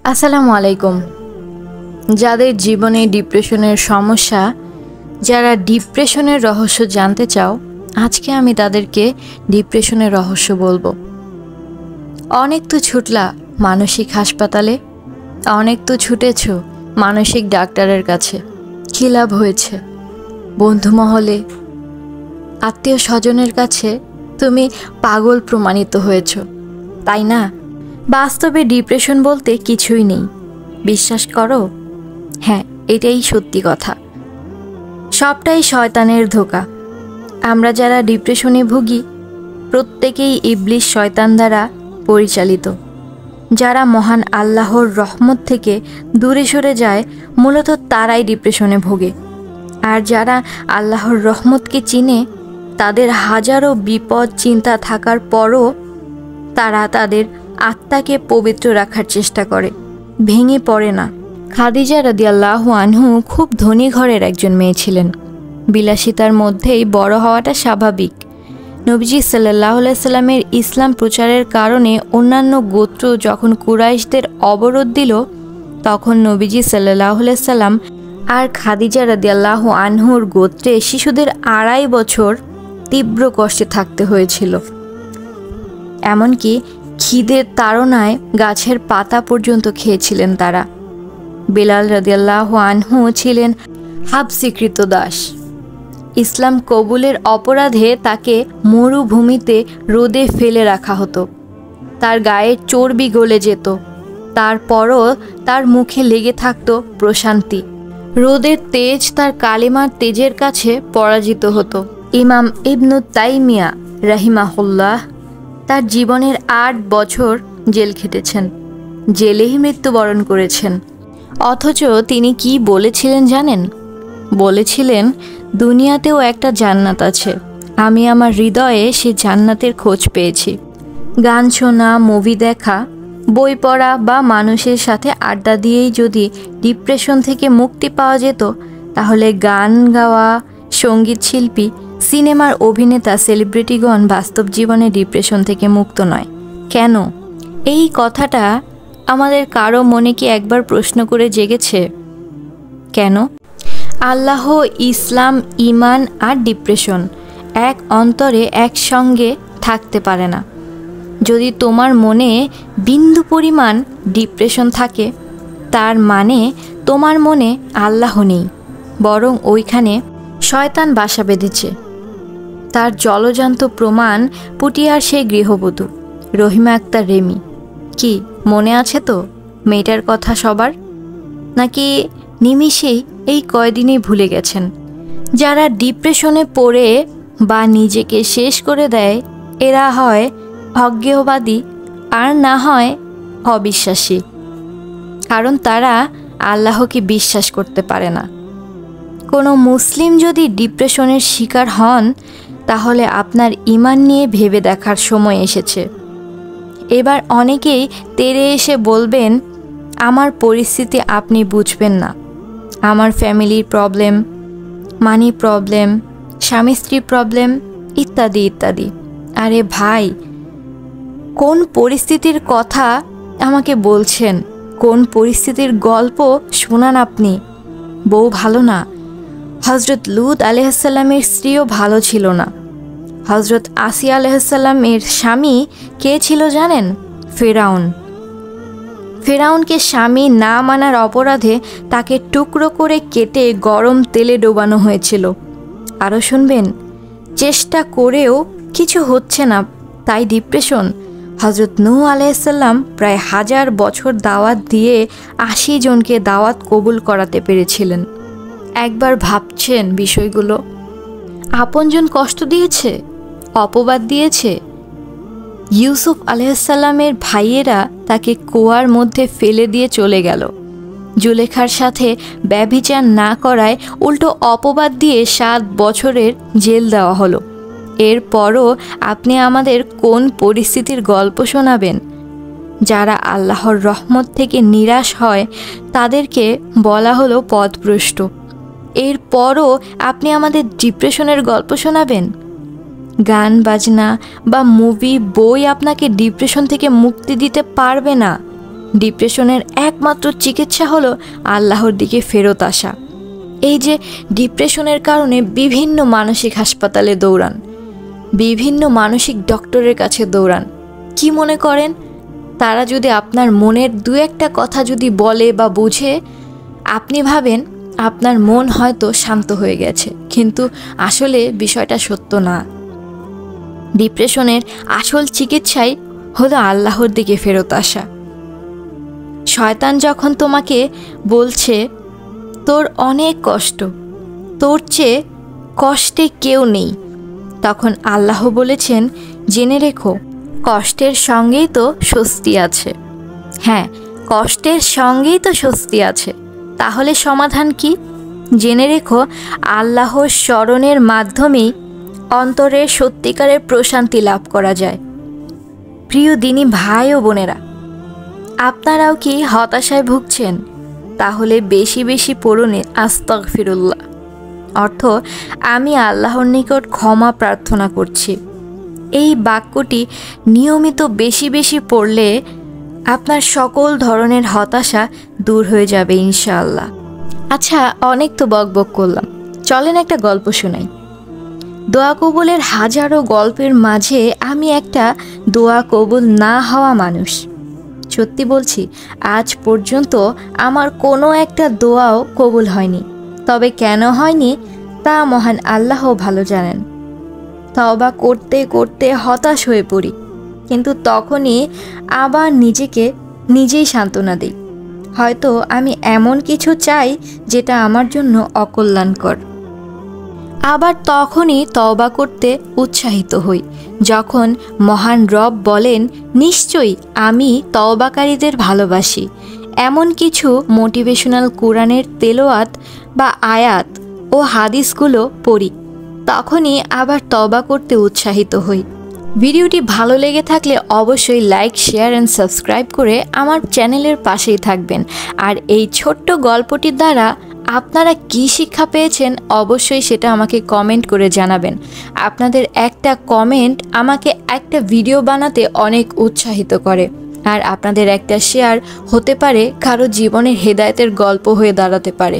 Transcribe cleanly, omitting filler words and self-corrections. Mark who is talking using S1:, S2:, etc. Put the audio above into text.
S1: আসসালামু আলাইকুম। যাদের জীবনে ডিপ্রেশনের সমস্যা, যারা ডিপ্রেশনের রহস্য জানতে চাও, আজকে আমি তাদেরকে ডিপ্রেশনের রহস্য বলবো। অনেক তো ছুটলা মানসিক হাসপাতালে, অনেক তো ছুটেছ মানসিক ডাক্তারের কাছে। কী লাভ হয়েছে? বন্ধু মহলে, আত্মীয় স্বজনের কাছে তুমি পাগল প্রমাণিত হয়েছ, তাই না? বাস্তবে ডিপ্রেশন বলতে কিছুই নেই, বিশ্বাস করো। হ্যাঁ, এটাই সত্যি কথা। সবটাই শয়তানের ধোঁকা। আমরা যারা ডিপ্রেশনে ভুগি, প্রত্যেকেই ইবলিশ শয়তান দ্বারা পরিচালিত। যারা মহান আল্লাহর রহমত থেকে দূরে সরে যায়, মূলত তারাই ডিপ্রেশনে ভোগে। আর যারা আল্লাহর রহমতকে চিনে, তাদের হাজারো বিপদ চিন্তা থাকার পরও তারা তাদের আত্মাকে পবিত্র রাখার চেষ্টা করে, ভেঙে পড়ে না। খাদিজা রাদিয়াল্লাহু আনহু খুব ধনী ঘরের একজন মেয়ে ছিলেন। বিলাসিতার মধ্যেই বড় হওয়াটা স্বাভাবিক। নবীজি সাল্লাল্লাহু আলাইহি সাল্লামের ইসলাম প্রচারের কারণে অন্যান্য গোত্র যখন কুরাইশদের অবরোধ দিল, তখন নবীজি সাল্লাল্লাহু আলাইহি সাল্লাম আর খাদিজা রাদিয়াল্লাহু আনহুর গোত্রে শিশুদের 2.5 বছর তীব্র কষ্টে থাকতে হয়েছিল। এমনকি খিদের তাড়নায় গাছের পাতা পর্যন্ত খেয়েছিলেন তারা। বেলাল রাদিয়াল্লাহু আনহু ছিলেন হাবশীকৃত দাস। ইসলাম কবুলের অপরাধে তাকে মরুভূমিতে রোদে ফেলে রাখা হতো। তার গায়ের চর্বি গলে যেত, তারপরও তার মুখে লেগে থাকত প্রশান্তি। রোদের তেজ তার কালিমার তেজের কাছে পরাজিত হতো। ইমাম ইবনু তাইমিয়া রাহিমাহুল্লাহ তার জীবনের 8 বছর জেল খেটেছেন, জেলেই মৃত্যুবরণ করেছেন। অথচ তিনি কি বলেছিলেন জানেন? বলেছিলেন, দুনিয়াতেও একটা জান্নাত আছে, আমি আমার হৃদয়ে সে জান্নাতের খোঁজ পেয়েছি। গান শোনা, মুভি দেখা, বই পড়া বা মানুষের সাথে আড্ডা দিয়েই যদি ডিপ্রেশন থেকে মুক্তি পাওয়া যেত, তাহলে গান গাওয়া, সঙ্গীত শিল্পী, সিনেমার অভিনেতা, সেলিব্রিটিগণ বাস্তব জীবনে ডিপ্রেশন থেকে মুক্ত নয় কেন? এই কথাটা আমাদের কারো মনে কি একবার প্রশ্ন করে জেগেছে? কেন? আল্লাহ, ইসলাম, ইমান আর ডিপ্রেশন এক অন্তরে একসঙ্গে থাকতে পারে না। যদি তোমার মনে বিন্দু পরিমাণ ডিপ্রেশন থাকে, তার মানে তোমার মনে আল্লাহ নেই, বরং ওইখানে শয়তান বাসা বেঁধেছে। তার জলজান্ত প্রমাণ পুটিয়ার সেই গৃহবধূ রহিমা আক্তার রেমি। কি মনে আছে তো মেয়েটার কথা সবার? নাকি নিমিষেই এই কয়দিনেই ভুলে গেছেন? যারা ডিপ্রেশনে পড়ে বা নিজেকে শেষ করে দেয়, এরা হয় অজ্ঞেয়বাদী আর না হয় অবিশ্বাসী, কারণ তারা আল্লাহকে বিশ্বাস করতে পারে না। কোনো মুসলিম যদি ডিপ্রেশনের শিকার হন, তাহলে আপনার ঈমান নিয়ে ভেবে দেখার সময় এসেছে। এবার অনেকেই তেড়ে এসে বলবেন, আমার পরিস্থিতি আপনি বুঝবেন না, আমার ফ্যামিলির প্রবলেম, মানি প্রবলেম, স্বামী স্ত্রী প্রবলেম, ইত্যাদি ইত্যাদি। আরে ভাই, কোন পরিস্থিতির কথা আমাকে বলছেন? কোন পরিস্থিতির গল্প শোনান আপনি? বউ ভালো না, হজরত লুত আলাইহিসসালামের স্ত্রীও ভালো ছিল না। হজরত আসিয়া আলাইহিসসালামের স্বামী কে ছিল জানেন? ফেরাউন। ফেরাউনকে স্বামী না মানার অপরাধে তাকে টুকরো করে কেটে গরম তেলে ডোবানো হয়েছিল। আরও শুনবেন, চেষ্টা করেও কিছু হচ্ছে না, তাই ডিপ্রেশন। হজরত নূহ আলাইহিসসালাম প্রায় 1000 বছর দাওয়াত দিয়ে 80 জনকে দাওয়াত কবুল করাতে পেরেছিলেন। একবার ভাবছেন বিষয়গুলো? আপনজন কষ্ট দিয়েছে, অপবাদ দিয়েছে। ইউসুফ আলাইহিসসালামের ভাইয়েরা তাকে কুয়ার মধ্যে ফেলে দিয়ে চলে গেল। জুলেখার সাথে ব্যভিচার না করায় উল্টো অপবাদ দিয়ে 7 বছরের জেল দেওয়া হলো। এরপরও আপনি আমাদের কোন পরিস্থিতির গল্প শোনাবেন? যারা আল্লাহর রহমত থেকে নিরাশ হয়, তাদেরকে বলা হলো পথভ্রষ্ট। এরপরও আপনি আমাদের ডিপ্রেশনের গল্প শোনাবেন? গান বাজনা বা মুভি, বই আপনাকে ডিপ্রেশন থেকে মুক্তি দিতে পারবে না। ডিপ্রেশনের একমাত্র চিকিৎসা হলো আল্লাহর দিকে ফেরত আসা। এই যে ডিপ্রেশনের কারণে বিভিন্ন মানসিক হাসপাতালে দৌড়ান, বিভিন্ন মানসিক ডক্টরের কাছে দৌড়ান, কি মনে করেন তারা যদি আপনার মনের দু একটা কথা যদি বলে বা বুঝে, আপনি ভাবেন আপনার মন হয়তো শান্ত হয়ে গেছে, কিন্তু আসলে বিষয়টা সত্য না। ডিপ্রেশনের আসল চিকিৎসাই হলো আল্লাহর দিকে ফেরত আসা। শয়তান যখন তোমাকে বলছে তোর অনেক কষ্ট, তোর চেয়ে কষ্টে কেউ নেই, তখন আল্লাহ বলেছেন জেনে রেখো কষ্টের সঙ্গেই তো স্বস্তি আছে। হ্যাঁ, কষ্টের সঙ্গেই তো স্বস্তি আছে। তাহলে সমাধান কি? জেনে রেখো আল্লাহর স্মরণের মাধ্যমেই অন্তরের সত্যিকারের প্রশান্তি লাভ করা যায়। প্রিয় দিনী ভাই ও বোনেরা, আপনারাও কি হতাশায় ভুগছেন? তাহলে বেশি বেশি পড়ুন আস্তাগফিরুল্লাহ, অর্থ আমি আল্লাহর নিকট ক্ষমা প্রার্থনা করছি। এই বাক্যটি নিয়মিত বেশি বেশি পড়লে আপনার সকল ধরনের হতাশা দূর হয়ে যাবে ইনশাআল্লাহ। আচ্ছা, অনেক তো বকবক করলাম, চলেন একটা গল্প শোনাই। দোয়া কবুলের হাজারো গল্পের মাঝে আমি একটা দোয়া কবুল না হওয়া মানুষ। সত্যি বলছি, আজ পর্যন্ত আমার কোনো একটা দোয়াও কবুল হয়নি। তবে কেন হয়নি তা মহান আল্লাহ ভালো জানেন। তওবা করতে করতে হতাশ হয়ে পড়ি, কিন্তু তখনই আবার নিজেকে নিজেই সান্ত্বনা দিই, হয়তো আমি এমন কিছু চাই যেটা আমার জন্য অকল্যাণকর। আবার তখনই তওবা করতে উৎসাহিত হই যখন মহান রব বলেন নিশ্চয়ই আমি তওবাকারীদের ভালোবাসি। এমন কিছু মোটিভেশনাল কোরআনের তেলাওয়াত বা আয়াত ও হাদিসগুলো পড়ি, তখনই আবার তওবা করতে উৎসাহিত হই। ভিডিওটি ভালো লেগে থাকলে অবশ্যই লাইক, শেয়ার অ্যান্ড সাবস্ক্রাইব করে আমার চ্যানেলের পাশেই থাকবেন। আর এই ছোট্ট গল্পটির দ্বারা আপনারা কী শিক্ষা পেয়েছেন অবশ্যই সেটা আমাকে কমেন্ট করে জানাবেন। আপনাদের একটা কমেন্ট আমাকে একটা ভিডিও বানাতে অনেক উৎসাহিত করে, আর আপনাদের একটা শেয়ার হতে পারে কারো জীবনের হেদায়েতের গল্প হয়ে দাঁড়াতে পারে।